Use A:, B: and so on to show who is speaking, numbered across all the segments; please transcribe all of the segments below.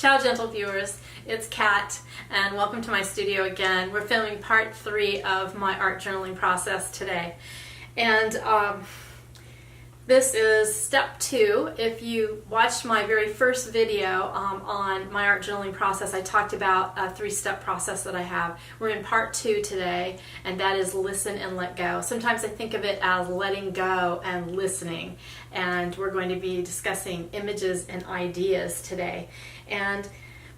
A: Ciao, gentle viewers. It's Kat, and welcome to my studio again. We're filming part 3 of my art journaling process today. And this is step 2. If you watched my very first video on my art journaling process, I talked about a 3-step process that I have. We're in part 2 today, and that is listen and let go. Sometimes I think of it as letting go and listening, and we're going to be discussing images and ideas today. And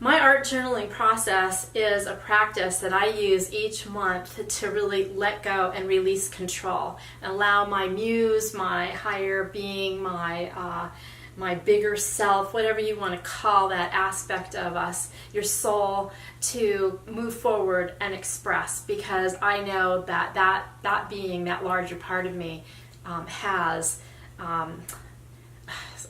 A: my art journaling process is a practice that I use each month to really let go and release control and allow my muse, my higher being, my bigger self, whatever you want to call that aspect of us, your soul, to move forward and express, because I know that being, that larger part of me, has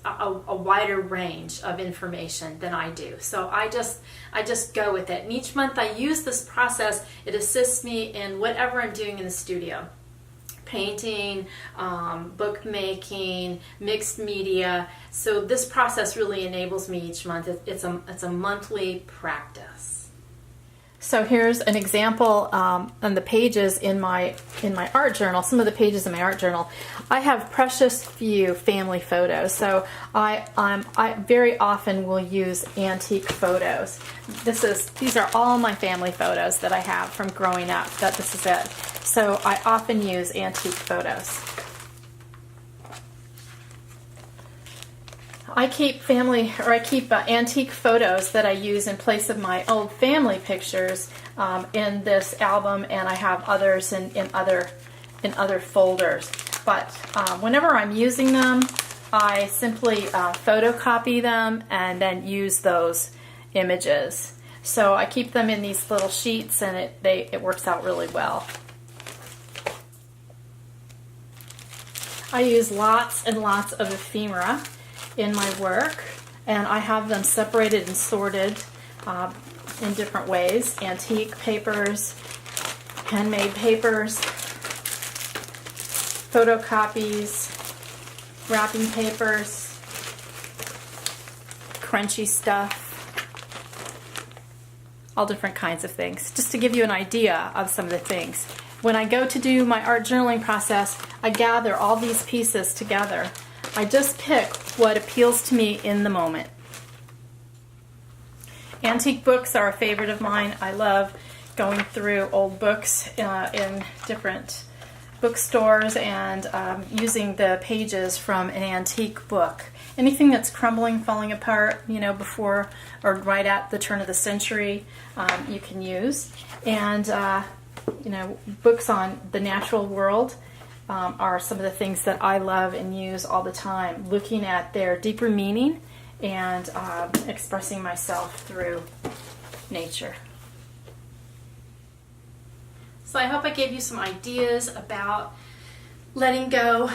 A: a wider range of information than I do. So I just go with it. And each month I use this process. It assists me in whatever I'm doing in the studio. Painting, bookmaking, mixed media. So this process really enables me each month. It's a monthly practice. So here's an example on the pages in my art journal. Some of the pages in my art journal, I have precious few family photos. So I very often will use antique photos. These are all my family photos that I have from growing up. This is it. So I often use antique photos. I keep antique photos that I use in place of my old family pictures in this album, and I have others in other folders. But whenever I'm using them, I simply photocopy them and then use those images. So I keep them in these little sheets, and it works out really well. I use lots and lots of ephemera in my work, and I have them separated and sorted in different ways. Antique papers, handmade papers, photocopies, wrapping papers, crunchy stuff, all different kinds of things, just to give you an idea of some of the things. When I go to do my art journaling process, I gather all these pieces together. I just pick what appeals to me in the moment. Antique books are a favorite of mine. I love going through old books in different bookstores and using the pages from an antique book. Anything that's crumbling, falling apart, before or right at the turn of the century, you can use. And books on the natural world are some of the things that I love and use all the time, looking at their deeper meaning and expressing myself through nature. So I hope I gave you some ideas about letting go,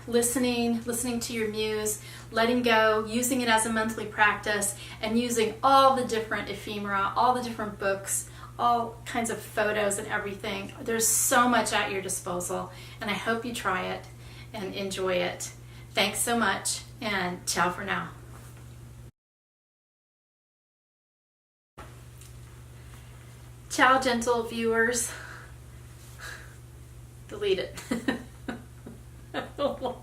A: listening to your muse, letting go, using it as a monthly practice, and using all the different ephemera, all the different books, all kinds of photos and everything. There's so much at your disposal, and I hope you try it and enjoy it. Thanks so much, and ciao for now. Ciao, gentle viewers. Delete it. I don't like